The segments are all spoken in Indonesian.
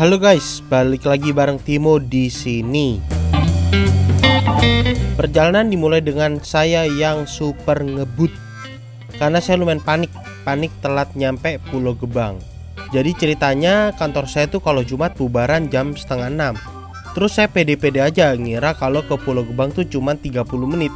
Halo guys, balik lagi bareng Timo di sini. Perjalanan dimulai dengan saya yang super ngebut karena saya lumayan panik telat nyampe Pulau Gebang. Jadi ceritanya kantor saya tuh kalau Jumat bubaran jam setengah 6. Terus saya pede-pede aja ngira kalau ke Pulau Gebang tuh cuma 30 menit.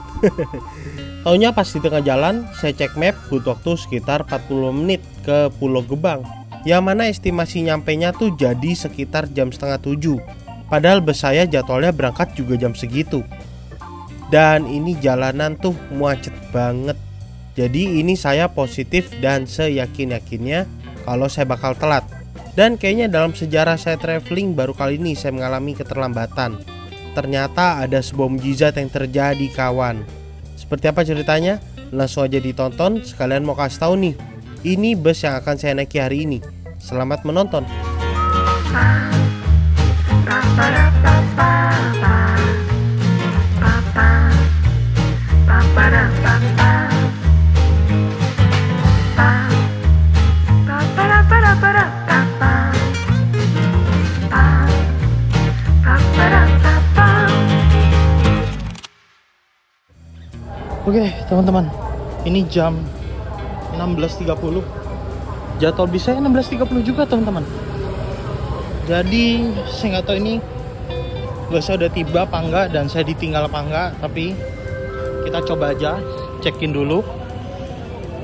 Taunya pas di tengah jalan saya cek map butuh waktu sekitar 40 menit ke Pulau Gebang. Yang mana estimasi nyampenya tuh jadi sekitar jam setengah 7. Padahal bus saya jadwalnya berangkat juga jam segitu. Dan ini jalanan tuh macet banget. Jadi ini saya positif dan seyakin-yakinnya kalau saya bakal telat. Dan kayaknya dalam sejarah saya traveling baru kali ini saya mengalami keterlambatan. Ternyata ada sebuah mukjizat yang terjadi kawan. Seperti apa ceritanya? Langsung aja ditonton, sekalian mau kasih tahu nih. Ini bus yang akan saya naiki hari ini. Selamat menonton. Oke teman-teman, ini jam 16.30. Jadwal bisa 16.30 juga teman-teman. Jadi saya nggak tahu ini saya udah tiba apa enggak dan saya ditinggal apa enggak, tapi kita coba aja check-in dulu.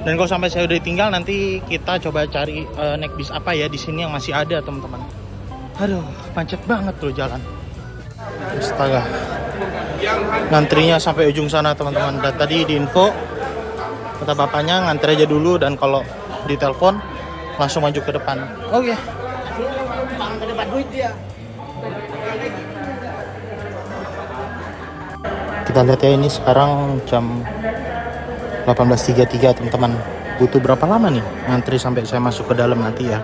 Dan kalau sampai saya udah ditinggal, nanti kita coba cari naik bis apa ya di sini yang masih ada teman-teman. Aduh, macet banget loh jalan. Astaga, ngantrinya sampai ujung sana teman-teman. Dan tadi di info kata bapaknya ngantri aja dulu, dan kalau ditelepon langsung maju ke depan. Oke. Ke depan duit dia. Kita lihat ya, ini sekarang jam 18.33 teman-teman. Butuh berapa lama nih ngantri sampai saya masuk ke dalam nanti ya?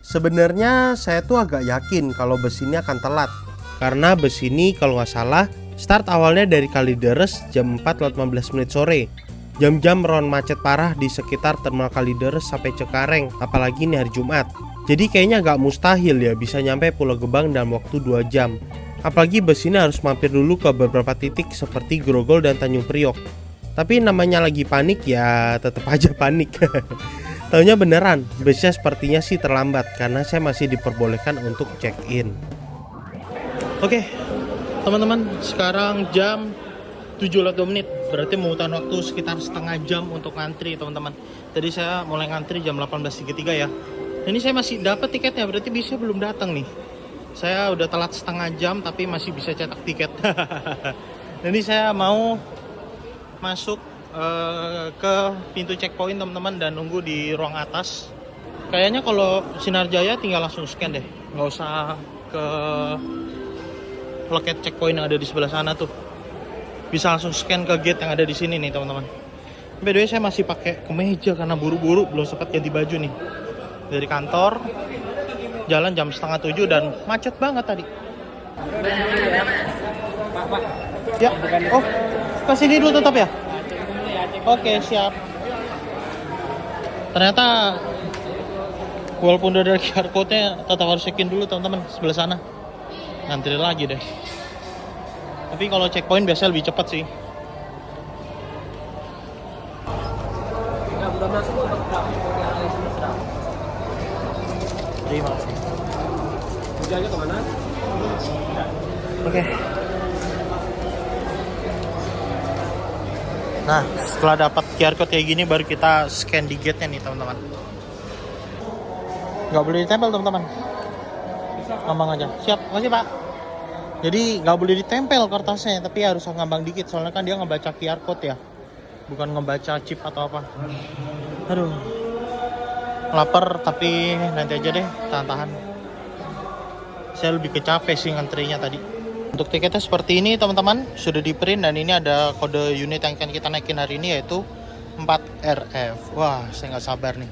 Sebenarnya saya tuh agak yakin kalau bus ini akan telat. Karena bus ini kalau nggak salah start awalnya dari Kalideres jam 4.15 menit sore. Jam-jam rawan macet parah di sekitar terminal Kalideres sampai Cengkareng, apalagi ini hari Jumat. Jadi kayaknya agak mustahil ya bisa nyampe Pulau Gebang dalam waktu 2 jam. Apalagi bus ini harus mampir dulu ke beberapa titik seperti Grogol dan Tanjung Priok. Tapi namanya lagi panik ya tetap aja panik. Taunya beneran, busnya sepertinya sih terlambat karena saya masih diperbolehkan untuk check-in. Oke, teman-teman, sekarang jam 7.02 menit, berarti membutuhkan waktu sekitar setengah jam untuk ngantri teman-teman. Tadi saya mulai ngantri jam 18.33 ya. Ini saya masih dapat tiketnya, berarti bisnya belum datang nih. Saya udah telat setengah jam tapi masih bisa cetak tiket. Ini saya mau masuk ke pintu checkpoint teman-teman dan nunggu di ruang atas. Kayaknya kalau Sinar Jaya tinggal langsung scan deh, nggak usah ke loket checkpoint yang ada di sebelah sana tuh. Bisa langsung scan ke gate yang ada di sini nih teman-teman. By the way, saya masih pakai kemeja karena buru-buru, belum sempat ganti baju nih. Dari kantor jalan jam 6:30 dan macet banget tadi. Ya, oh, ke sini dulu tetap ya. Oke, siap. Ternyata walaupun udah ada QR code-nya, tetap harus check-in dulu teman-teman sebelah sana. Ngantri lagi deh. Tapi kalau checkpoint biasanya lebih cepat sih. Terima kasih. Tujuannya kemana? Oke. Nah, setelah dapat QR code kayak gini, baru kita scan di gate-nya nih teman-teman. Nggak boleh ditempel teman-teman. Ngambang aja. Siap, makasih Pak. Jadi nggak boleh ditempel kertasnya, tapi harus ngambang dikit, soalnya kan dia ngebaca QR code ya, bukan ngebaca chip atau apa. Aduh, lapar tapi nanti aja deh, tahan-tahan. Saya lebih kecapek sih ngantrinya tadi. Untuk tiketnya seperti ini teman-teman, sudah di print dan ini ada kode unit yang akan kita naikin hari ini yaitu 4RF. Wah, saya nggak sabar nih.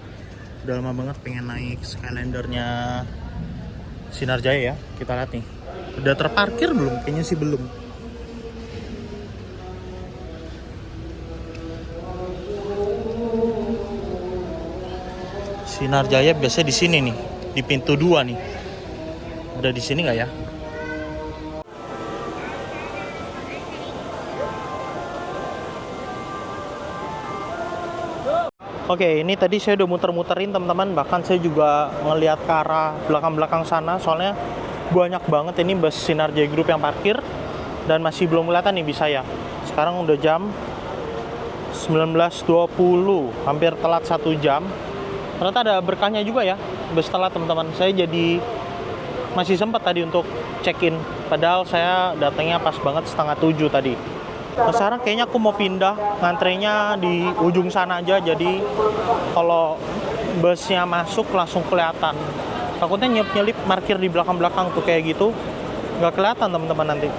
Udah lama banget pengen naik Skylandernya Sinar Jaya ya. Kita lihat nih. Udah terparkir belum? Kayaknya sih belum. Sinar Jaya biasanya di sini nih, di pintu 2 nih. Ada di sini nggak ya? Oke, ini tadi saya udah muter-muterin teman-teman. Bahkan saya juga ngelihat ke arah belakang-belakang sana. Soalnya banyak banget ini bus Sinar Jaya Group yang parkir. Dan masih belum kelihatan nih bis saya. Sekarang udah jam 19.20. Hampir telat 1 jam. Ternyata ada berkahnya juga ya, bus telat teman-teman. Saya jadi masih sempat tadi untuk check-in. Padahal saya datangnya pas banget 6:30 tadi. Nah, sekarang kayaknya aku mau pindah, ngantrenya di ujung sana aja. Jadi kalau busnya masuk langsung kelihatan. Takutnya nyelip-nyelip parkir di belakang-belakang tuh kayak gitu, nggak kelihatan teman-teman nanti.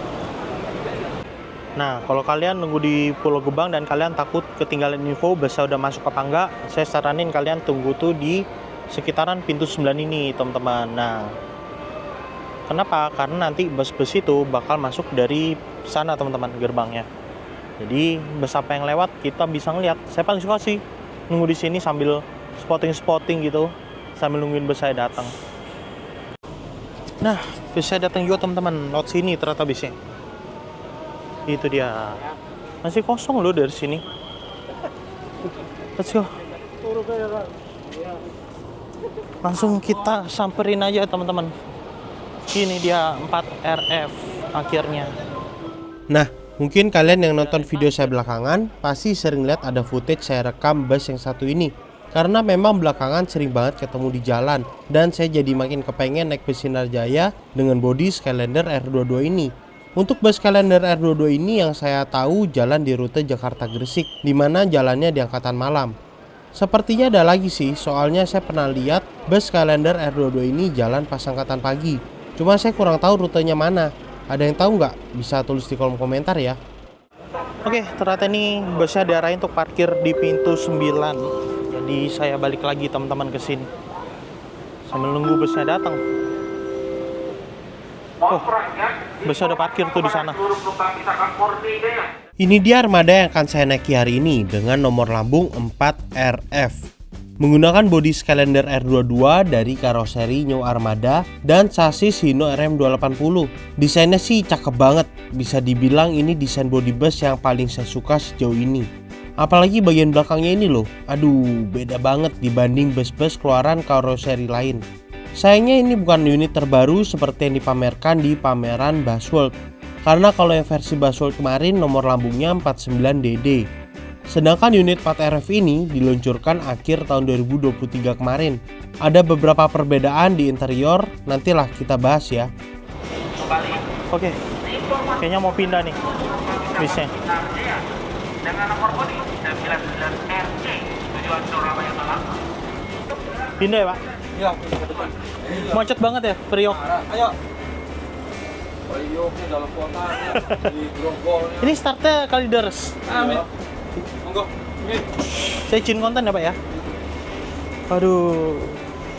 Nah, kalau kalian nunggu di Pulau Gebang dan kalian takut ketinggalan info busnya udah masuk apa enggak, saya saranin kalian tunggu tuh di sekitaran pintu 9 ini teman-teman. Nah, kenapa? Karena nanti bus-bus itu bakal masuk dari sana teman-teman, gerbangnya. Jadi bus apa yang lewat kita bisa ngeliat. Saya paling suka sih nunggu di sini sambil spotting gitu, sambil nungguin bus saya datang. Nah, bus saya datang juga teman-teman. Lewat sini ternyata busnya. Itu dia. Masih kosong loh dari sini. Let's go. Langsung kita samperin aja teman-teman. Ini dia 4RF akhirnya. Nah, mungkin kalian yang nonton video saya belakangan pasti sering lihat ada footage saya rekam bus yang satu ini. Karena memang belakangan sering banget ketemu di jalan. Dan saya jadi makin kepengen naik bus Sinar Jaya dengan bodi Skylander R22 ini. Untuk bus Skylander R22 ini yang saya tahu jalan di rute Jakarta Gresik, di mana jalannya di angkatan malam. Sepertinya ada lagi sih, soalnya saya pernah lihat bus Skylander R22 ini jalan pas angkatan pagi. Cuma saya kurang tahu rutenya mana. Ada yang tahu nggak? Bisa tulis di kolom komentar ya. Oke, ternyata ini busnya diarahin untuk parkir di pintu 9. Jadi saya balik lagi teman-teman ke sini sambil nunggu busnya datang. Oh, busnya udah parkir tuh di sana. Ini dia armada yang akan saya naiki hari ini dengan nomor lambung 4RF. Menggunakan bodi Skylander R22 dari karoseri New Armada dan sasis Hino RM280. Desainnya sih cakep banget, bisa dibilang ini desain bodi bus yang paling saya suka sejauh ini. Apalagi bagian belakangnya ini loh, aduh beda banget dibanding bus-bus keluaran karoseri lain. Sayangnya ini bukan unit terbaru seperti yang dipamerkan di pameran Busworld. Karena kalau yang versi Busworld kemarin nomor lambungnya 49DD. Sedangkan unit 4RF ini diluncurkan akhir tahun 2023 kemarin. Ada beberapa perbedaan di interior, nantilah kita bahas ya. Oke, kayaknya mau pindah nih bisnya. Dengan nomor bodi 99RC tujuan Surabaya Malang. Pindah ya Pak? Iya, macet banget ya, Priok. Ayo. Prioknya dalam kota di Grogol. Ini startnya Kalideres. Amin. Monggo. Saya izin konten ya Pak ya. Aduh,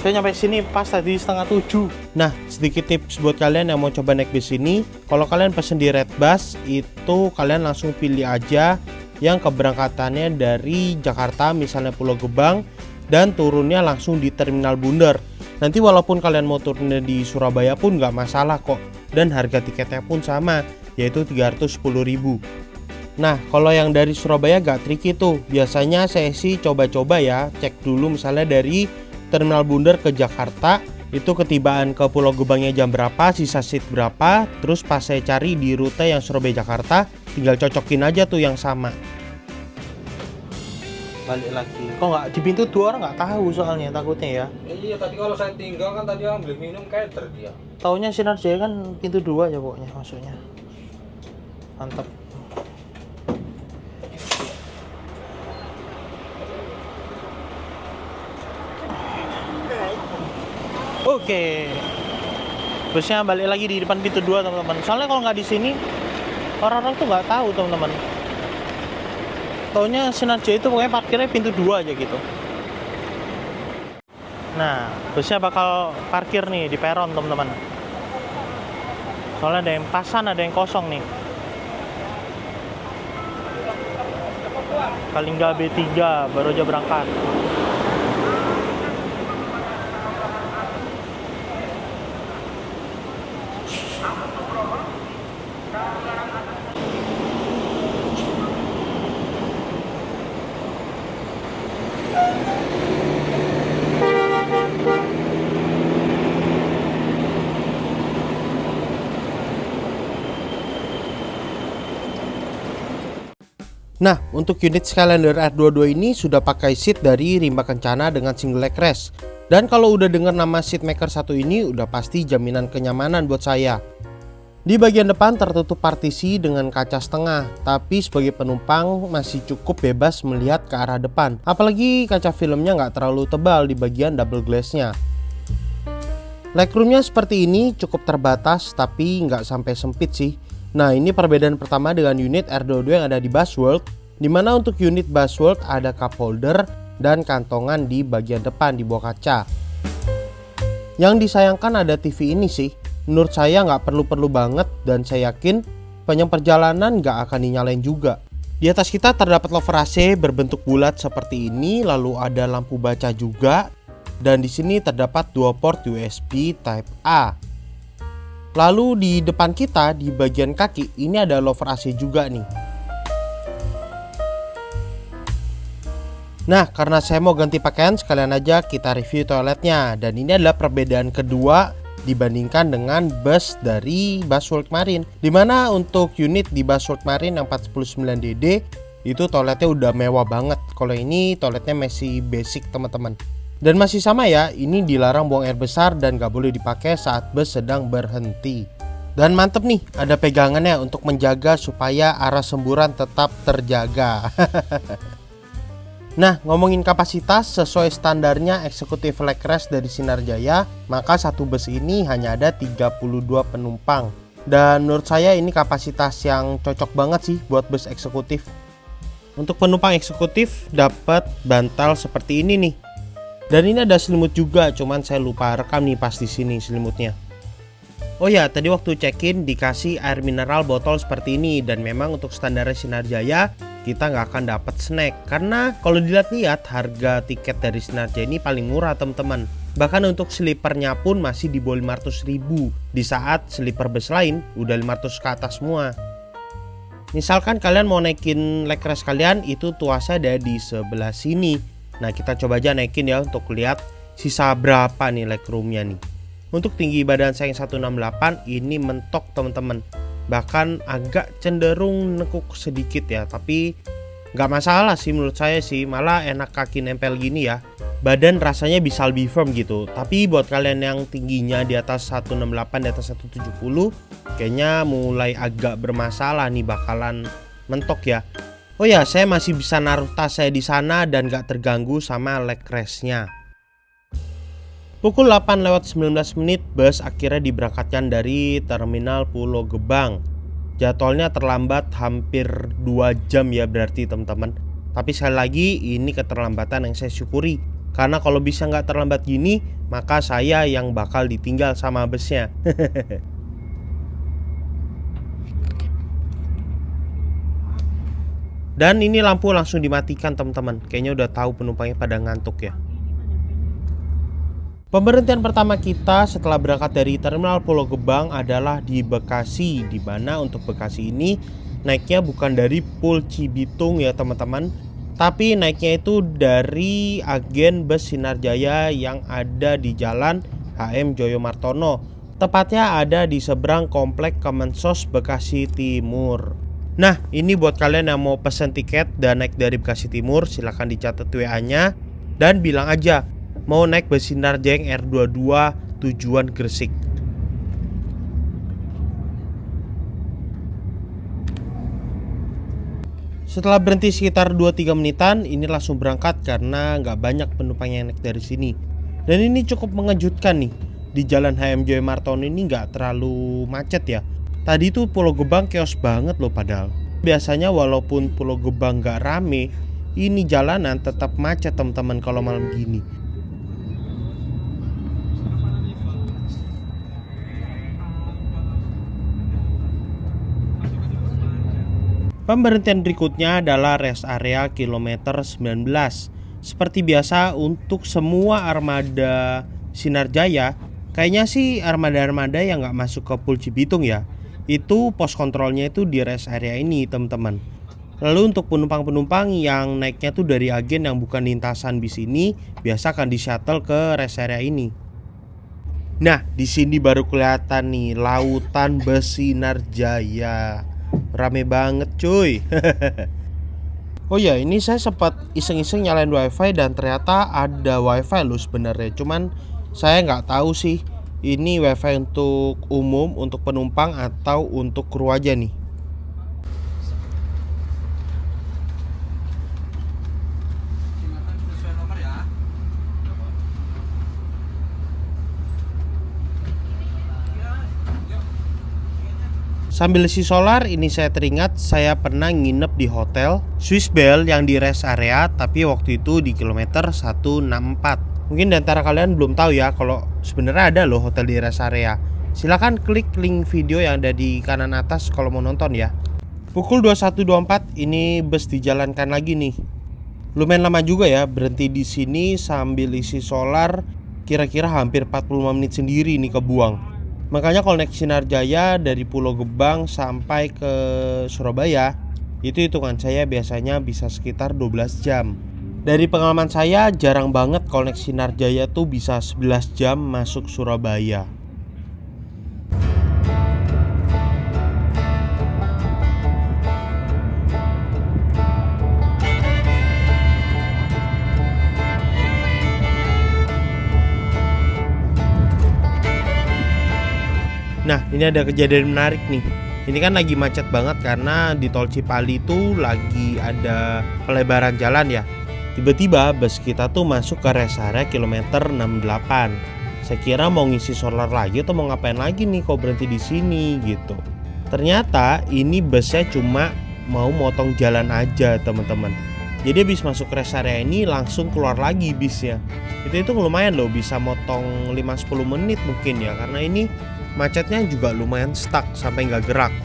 saya nyampe sini pas tadi 6:30. Nah, sedikit tips buat kalian yang mau coba naik bis ini. Kalau kalian pesen di Redbus, itu kalian langsung pilih aja yang keberangkatannya dari Jakarta, misalnya Pulau Gebang, dan turunnya langsung di Terminal Bundar. Nanti walaupun kalian mau turunnya di Surabaya pun nggak masalah kok. Dan harga tiketnya pun sama, yaitu 310.000. Nah, kalau yang dari Surabaya gak tricky tuh. Biasanya saya sih coba-coba ya, cek dulu misalnya dari Terminal Bundar ke Jakarta, itu ketibaan ke Pulau Gebangnya jam berapa, sisa seat berapa. Terus pas saya cari di rute yang Surabaya Jakarta, tinggal cocokin aja tuh yang sama. Balik lagi. Kok nggak di pintu 2 orang nggak tahu soalnya takutnya ya. Iya, tadi kalau saya tinggal kan tadi ambil minum cater dia. Taunya Sinar Jaya kan pintu 2 aja pokoknya masuknya. Mantap. Oke. Busnya balik lagi di depan pintu 2 teman-teman. Soalnya kalau nggak di sini orang-orang tuh nggak tahu teman-teman. Taunya Sinar Jaya itu pokoknya parkirnya pintu 2 aja gitu. Nah, busnya bakal parkir nih di peron teman-teman. Soalnya ada yang pasan, ada yang kosong nih. Kalingga B3 baru aja berangkat. Nah, untuk unit Skylander R22 ini sudah pakai seat dari Rimba Kencana dengan single leg rest. Dan kalau udah dengar nama Seatmaker 1 ini udah pasti jaminan kenyamanan buat saya. Di bagian depan tertutup partisi dengan kaca setengah, tapi sebagai penumpang masih cukup bebas melihat ke arah depan. Apalagi kaca filmnya nggak terlalu tebal di bagian double glassnya. Legroomnya seperti ini cukup terbatas tapi nggak sampai sempit sih. Nah, ini perbedaan pertama dengan unit R22 yang ada di Busworld, dimana untuk unit Busworld ada cup holder dan kantongan di bagian depan di bawah kaca. Yang disayangkan ada TV ini sih, menurut saya nggak perlu-perlu banget dan saya yakin panjang perjalanan nggak akan dinyalain juga. Di atas kita terdapat lover AC berbentuk bulat seperti ini, lalu ada lampu baca juga, dan di sini terdapat 2 port USB Type A. Lalu di depan kita di bagian kaki ini ada lover AC juga nih. Nah, karena saya mau ganti pakaian sekalian aja kita review toiletnya. Dan ini adalah perbedaan kedua dibandingkan dengan bus dari Busworld kemarin. Dimana untuk unit di Busworld kemarin yang 419DD itu toiletnya udah mewah banget. Kalau ini toiletnya masih basic teman-teman. Dan masih sama ya, ini dilarang buang air besar dan gak boleh dipakai saat bus sedang berhenti. Dan mantep nih, ada pegangannya untuk menjaga supaya arah semburan tetap terjaga. Nah, ngomongin kapasitas, sesuai standarnya eksekutif leg rest dari Sinarjaya, maka satu bus ini hanya ada 32 penumpang. Dan menurut saya ini kapasitas yang cocok banget sih buat bus eksekutif. Untuk penumpang eksekutif dapat bantal seperti ini nih. Dan ini ada selimut juga, cuman saya lupa rekam nih pas di sini selimutnya. Oh ya, tadi waktu check-in dikasih air mineral botol seperti ini, dan memang untuk standar Sinarjaya kita nggak akan dapat snack karena kalau dilihat-lihat harga tiket dari Sinarjaya ini paling murah teman-teman. Bahkan untuk sleepernya pun masih di bawah 500.000 di saat sleeper bus lain udah 500 ke atas semua. Misalkan kalian mau naikin leg rest kalian, itu tuasnya ada di sebelah sini. Nah, kita coba aja naikin ya untuk lihat sisa berapa nih legroomnya nih. Untuk tinggi badan saya yang 168 ini mentok teman-teman. Bahkan agak cenderung nekuk sedikit ya, tapi nggak masalah sih menurut saya sih. Malah enak kaki nempel gini ya. Badan rasanya bisa lebih firm gitu. Tapi buat kalian yang tingginya di atas 168, di atas 170, kayaknya mulai agak bermasalah nih, bakalan mentok ya. Oh ya, saya masih bisa naruh tas saya di sana dan gak terganggu sama leg rest-nya. Pukul 8:19 bus akhirnya diberangkatkan dari Terminal Pulau Gebang. Jadwalnya terlambat hampir 2 jam ya berarti teman-teman. Tapi sekali lagi ini keterlambatan yang saya syukuri. Karena kalau bisa gak terlambat gini, maka saya yang bakal ditinggal sama busnya. Dan ini lampu langsung dimatikan teman-teman. Kayaknya udah tahu penumpangnya pada ngantuk ya. Pemberhentian pertama kita setelah berangkat dari Terminal Pulau Gebang adalah di Bekasi. Di mana untuk Bekasi ini naiknya bukan dari Pul Cibitung ya teman-teman, tapi naiknya itu dari agen bus Sinarjaya yang ada di Jalan HM Joyo Martono. Tepatnya ada di seberang Komplek Kemensos Bekasi Timur. Nah, ini buat kalian yang mau pesen tiket dan naik dari Bekasi Timur, silahkan dicatat WA-nya dan bilang aja mau naik bus Sinarjaya R22 tujuan Gresik. Setelah berhenti sekitar 2-3 menitan, ini langsung berangkat karena nggak banyak penumpang yang naik dari sini. Dan ini cukup mengejutkan nih, di Jalan HM Joyo Martono ini nggak terlalu macet ya. Tadi tuh Pulau Gebang chaos banget loh padahal. Biasanya walaupun Pulau Gebang gak rame, ini jalanan tetap macet teman-teman kalau malam gini. Pemberhentian berikutnya adalah rest area kilometer 19. Seperti biasa untuk semua armada Sinarjaya, Kayaknya sih armada-armada yang nggak masuk ke Pool Cibitung ya, itu pos kontrolnya itu di rest area ini teman-teman. Lalu untuk penumpang-penumpang yang naiknya tuh dari agen yang bukan lintasan bis ini, biasa akan di shuttle ke rest area ini. Nah, di sini baru kelihatan nih lautan Besinar Jaya. Rame banget cuy. Oh ya, ini saya sempat iseng-iseng nyalain wifi dan ternyata ada wifi loh sebenarnya. Cuman saya nggak tahu sih ini wifi untuk umum, untuk penumpang atau untuk kru aja nih. Sambil isi solar, ini saya teringat saya pernah nginep di hotel Swiss Bell yang di rest area, tapi waktu itu di kilometer 164. Mungkin di antara kalian belum tahu ya kalau sebenarnya ada loh hotel di rest area. Silahkan klik link video yang ada di kanan atas kalau mau nonton ya. Pukul 21.24 ini bus dijalankan lagi nih. Lumayan lama juga ya berhenti di sini sambil isi solar, kira-kira hampir 45 menit sendiri nih kebuang. Makanya kalau naik Sinar Jaya dari Pulau Gebang sampai ke Surabaya, itu hitungan saya biasanya bisa sekitar 12 jam. Dari pengalaman saya jarang banget kalau naik Sinar Jaya tuh bisa 11 jam masuk Surabaya. Nah, ini ada kejadian menarik nih. Ini kan lagi macet banget karena di tol Cipali itu lagi ada pelebaran jalan ya. Tiba-tiba bus kita tuh masuk ke rest area kilometer 68. Saya kira mau ngisi solar lagi atau mau ngapain lagi nih kok berhenti di sini gitu. Ternyata ini busnya cuma mau motong jalan aja teman-teman. Jadi habis masuk rest area ini langsung keluar lagi bisnya. Itu lumayan loh, bisa motong 5-10 menit mungkin ya, karena ini macetnya juga lumayan stuck sampai nggak gerak.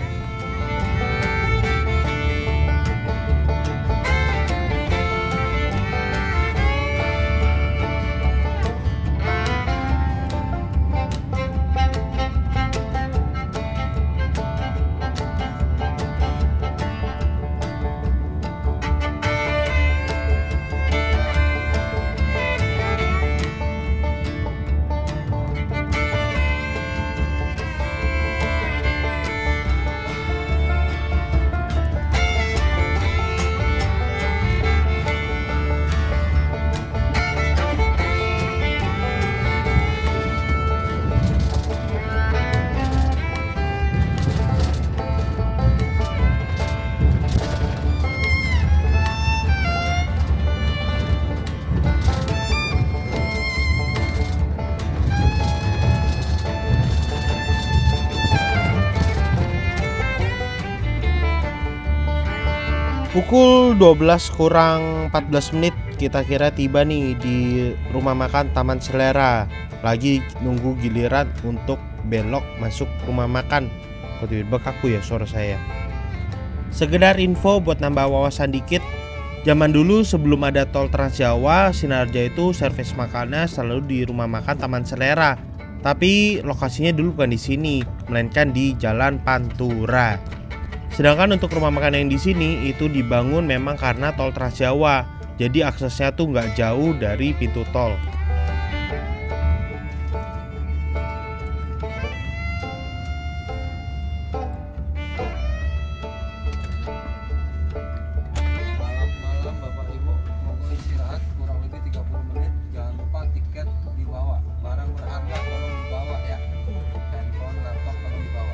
Pukul 12 kurang 14 menit kita kira tiba nih di rumah makan Taman Selera. Lagi nunggu giliran untuk belok masuk rumah makan. Kok tiba-tiba kaku ya suara saya. Sekedar info buat nambah wawasan dikit. Zaman dulu sebelum ada tol Trans Jawa, Sinar Jaya itu servis makannya selalu di rumah makan Taman Selera. Tapi lokasinya dulu bukan di sini, melainkan di Jalan Pantura. Sedangkan untuk rumah makan yang di sini itu dibangun memang karena tol Trans Jawa, jadi aksesnya tuh nggak jauh dari pintu tol. Malam-malam Bapak Ibu mau istirahat kurang lebih 30 menit. Jangan lupa tiket dibawa. Barang berharga tolong dibawa ya. Handphone, laptop tolong dibawa.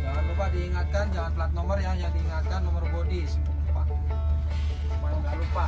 Jangan lupa diingatkan, jangan plat nomor ya, yang diingatkan nomor bodi lupa. Supaya nggak lupa.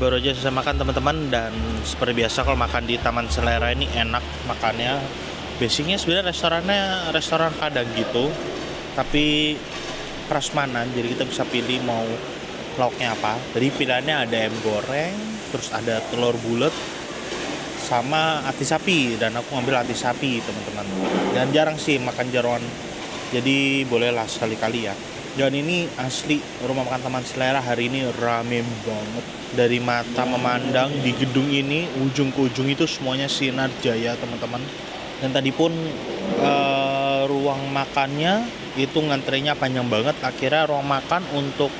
Baru aja selesai makan teman-teman, dan seperti biasa kalau makan di Taman Selera ini enak makannya. Basicnya sebenarnya restorannya restoran Padang gitu. tapi prasmanan, jadi kita bisa pilih mau lauknya apa. Jadi pilihannya ada ayam goreng, terus ada telur bulat, sama ati sapi, dan aku ngambil ati sapi teman-teman. Dan jarang sih makan jeroan, jadi bolehlah sekali-kali ya. Dan ini asli rumah makan Taman Selera hari ini rame banget. Dari mata memandang di gedung ini ujung ke ujung itu semuanya sinar jaya teman-teman. Dan tadi pun ruang makannya itu ngantrenya panjang banget. Akhirnya ruang makan untuk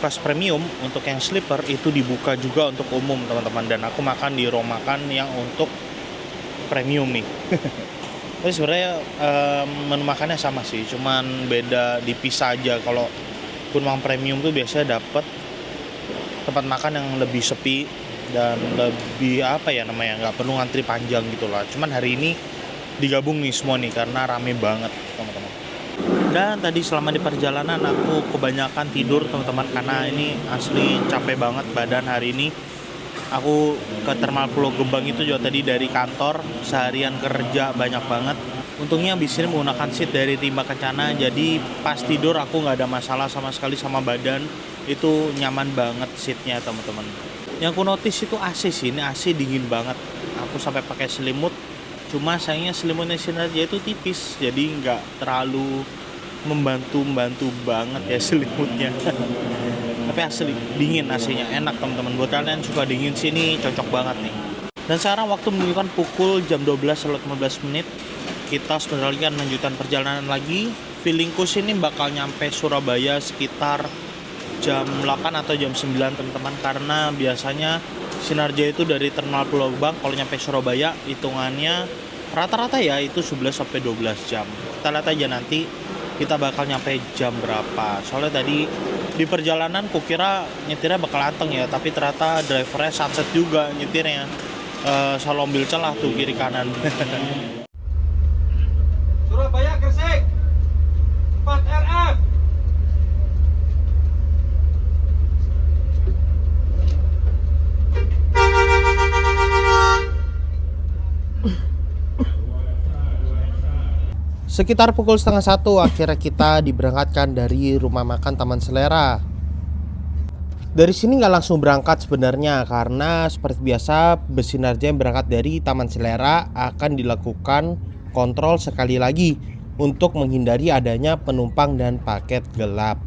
kelas premium, untuk yang sleeper itu dibuka juga untuk umum teman-teman. Dan aku makan di ruang makan yang untuk premium nih. Tapi sebenarnya menu makannya sama sih, cuman beda dipisah aja. Kalau pun makan premium tuh biasanya dapet tempat makan yang lebih sepi dan lebih apa ya namanya, nggak perlu ngantri panjang gitu lah. Cuman hari ini digabung nih semua nih karena rame banget teman-teman. Dan tadi selama di perjalanan aku kebanyakan tidur teman-teman, karena ini asli capek banget badan hari ini. Aku ke Terminal Pulau Gebang itu juga tadi dari kantor, seharian kerja banyak banget. Untungnya abis ini menggunakan seat dari Rimba Kencana, jadi pas tidur aku nggak ada masalah sama sekali sama badan. Itu nyaman banget seatnya teman-teman. Yang aku notice itu AC sih, ini AC dingin banget. Aku sampai pakai selimut, cuma sayangnya selimutnya Sinarja itu tipis, jadi nggak terlalu membantu banget ya selimutnya. Tapi asli dingin AC-nya, enak teman-teman. Buat kalian suka dingin sini cocok banget nih. Dan sekarang waktu menunjukkan pukul jam 12:15. Kita sebentar lagi akan melanjutkan perjalanan lagi. Feelingku sini bakal nyampe Surabaya sekitar jam 8 atau jam 9 teman-teman, karena biasanya Sinarja itu dari Terminal Pulau Gebang kalau nyampe Surabaya hitungannya rata-rata ya itu 11 sampai 12 jam. Kita lihat aja nanti kita bakal nyampe jam berapa. Soalnya tadi di perjalanan kukira nyetirnya bakal anteng ya, tapi ternyata drivernya sunset juga nyetirnya. Selalu ambil celah tuh kiri kanan. Surabaya Gresik 4 RF. Sekitar pukul 12:30 akhirnya kita diberangkatkan dari rumah makan Taman Selera. Dari sini nggak langsung berangkat sebenarnya, karena seperti biasa bus Sinarja yang berangkat dari Taman Selera akan dilakukan kontrol sekali lagi untuk menghindari adanya penumpang dan paket gelap.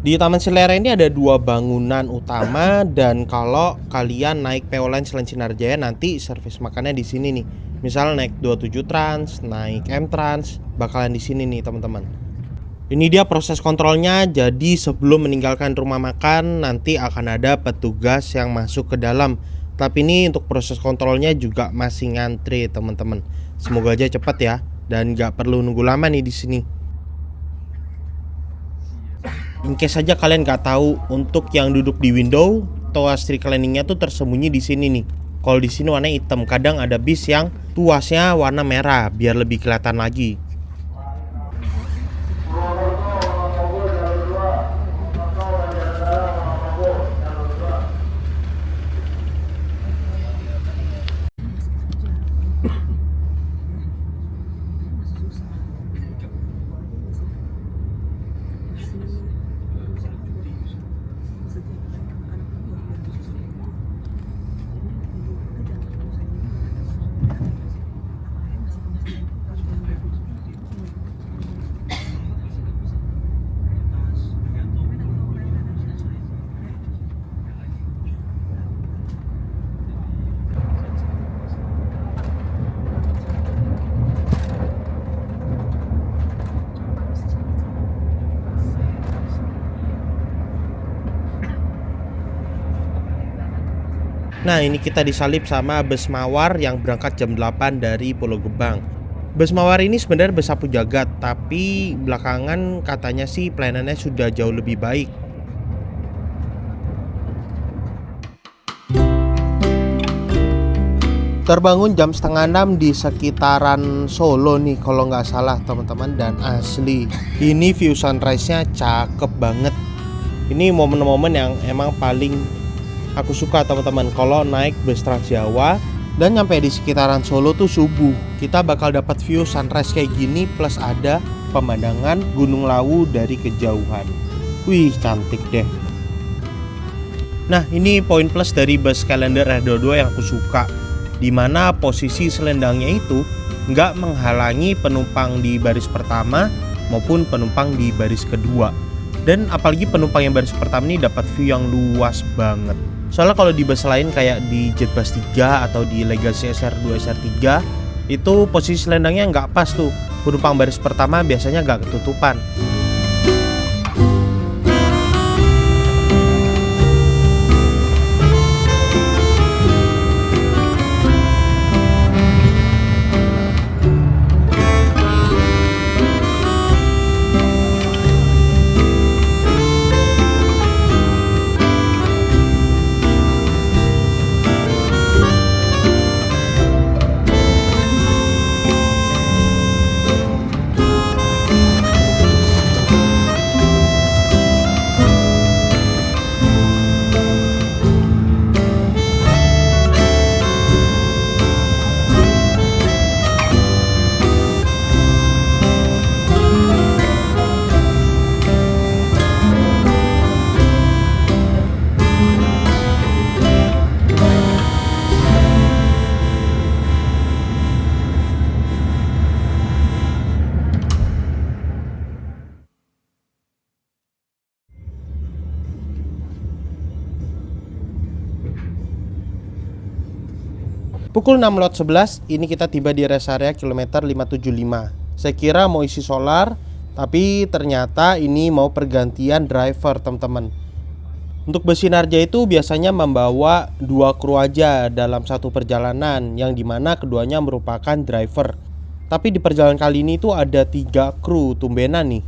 Di Taman Selera ini ada 2 bangunan utama, dan kalau kalian naik PO Line selain Sinarjaya nanti servis makannya di sini nih. Misal naik 27 Trans, naik M Trans, bakalan di sini nih teman-teman. Ini dia proses kontrolnya. Jadi sebelum meninggalkan rumah makan nanti akan ada petugas yang masuk ke dalam. Tapi ini untuk proses kontrolnya juga masih ngantri teman-teman. Semoga aja cepat ya dan nggak perlu nunggu lama nih di sini. In case saja kalian nggak tahu, untuk yang duduk di window, tuas recliningnya tuh tersembunyi di sini nih. Kalau di sini warna hitam, kadang ada bis yang tuasnya warna merah biar lebih kelihatan lagi. Nah, ini kita disalip sama bus Mawar yang berangkat jam 8 dari Pulau Gebang. Bus Mawar ini sebenarnya bus sapu jagat, tapi belakangan katanya sih pelayanannya sudah jauh lebih baik. Terbangun jam 5:30 di sekitaran Solo nih kalau nggak salah teman-teman, dan asli ini view sunrise-nya cakep banget. Ini momen-momen yang emang paling aku suka teman-teman kalau naik bus Trans Jawa Dan nyampe di sekitaran Solo tuh subuh. Kita bakal dapat view sunrise kayak gini plus ada pemandangan Gunung Lawu dari kejauhan. Wih, cantik deh. Nah, ini poin plus dari bus Calendar R22 yang aku suka, dimana posisi selendangnya itu nggak menghalangi penumpang di baris pertama maupun penumpang di baris kedua. Dan apalagi penumpang yang baris pertama ini dapat view yang luas banget. Soalnya kalau di bus lain kayak di Jetbus 3 atau di Legacy SR2 SR3 itu posisi selendangnya nggak pas tuh. Penumpang baris pertama biasanya nggak ketutupan. Pukul 6.11 ini kita tiba di rest area kilometer 575. Saya kira mau isi solar, tapi ternyata ini mau pergantian driver, teman-teman. Untuk bus Sinarja itu biasanya membawa 2 kru aja dalam satu perjalanan, yang dimana keduanya merupakan driver. Tapi di perjalanan kali ini tuh ada 3 kru, tumbenan nih.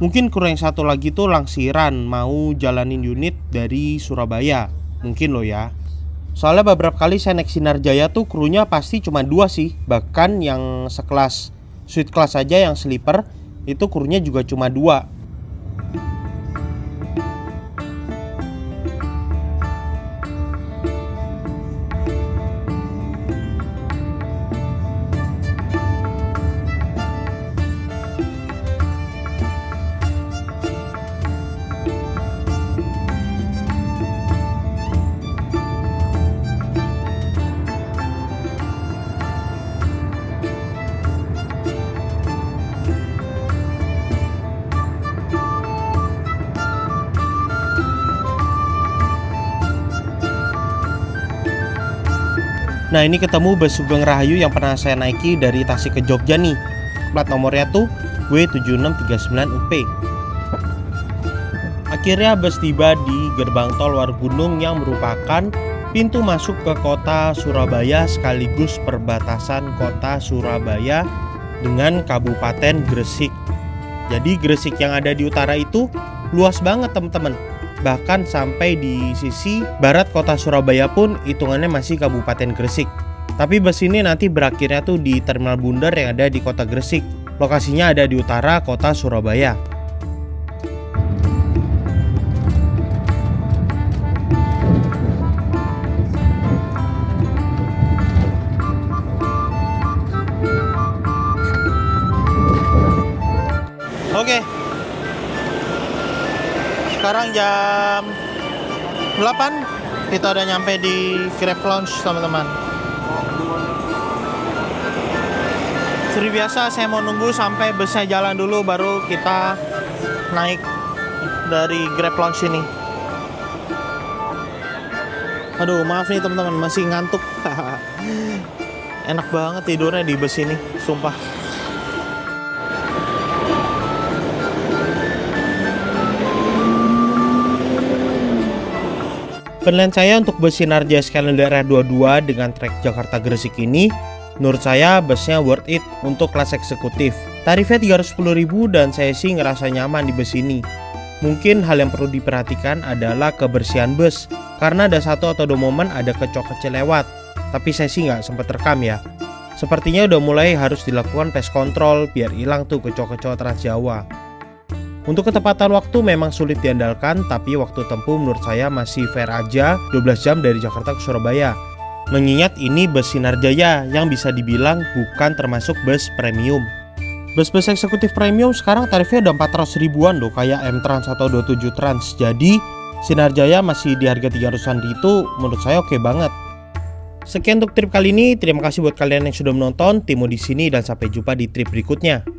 Mungkin kru yang satu lagi tuh langsiran mau jalanin unit dari Surabaya, mungkin loh ya. Soalnya beberapa kali saya naik Sinarjaya tuh krunya pasti cuma 2 sih. Bahkan yang sekelas suite class aja yang sleeper itu krunya juga cuma 2. Nah, ini ketemu bus Sugeng Rahayu yang pernah saya naiki dari Tasik ke Jogja nih. Plat nomornya tuh W7639UP. Akhirnya bus tiba di gerbang tol Warugunung yang merupakan pintu masuk ke kota Surabaya sekaligus perbatasan kota Surabaya dengan Kabupaten Gresik. Jadi Gresik yang ada di utara itu luas banget, teman-teman. Bahkan sampai di sisi barat kota Surabaya pun hitungannya masih Kabupaten Gresik. Tapi bus ini nanti berakhirnya tuh di Terminal Bundar yang ada di kota Gresik. Lokasinya ada di utara kota Surabaya. Oke. Sekarang jam 8, kita udah nyampe di Grab Lounge, teman-teman. Seperti biasa saya mau nunggu sampai busnya jalan dulu baru kita naik dari Grab Lounge ini. Aduh, maaf nih teman-teman, masih ngantuk. Enak banget tidurnya di bus ini, sumpah. Penilaian saya untuk bus Sinarja Calendar R22 dengan trek Jakarta Gresik ini, menurut saya busnya worth it untuk kelas eksekutif. Tarifnya 310.000 dan saya sih ngerasa nyaman di bus ini. Mungkin hal yang perlu diperhatikan adalah kebersihan bus, karena ada 1 atau 2 momen ada kecoak kecil lewat. Tapi saya sih nggak sempat rekam ya. Sepertinya udah mulai harus dilakukan pest control biar hilang tuh kecoak-kecoak Trans Jawa. Untuk ketepatan waktu memang sulit diandalkan, tapi waktu tempuh menurut saya masih fair aja, 12 jam dari Jakarta ke Surabaya. Mengingat ini bus Sinar Jaya yang bisa dibilang bukan termasuk bus premium. Bus-bus eksekutif premium sekarang tarifnya udah 400 ribuan loh, kayak M-Trans atau 27 Trans. Jadi Sinar Jaya masih di harga 300-an itu menurut saya oke banget. Sekian untuk trip kali ini. Terima kasih buat kalian yang sudah menonton. Timo di sini dan sampai jumpa di trip berikutnya.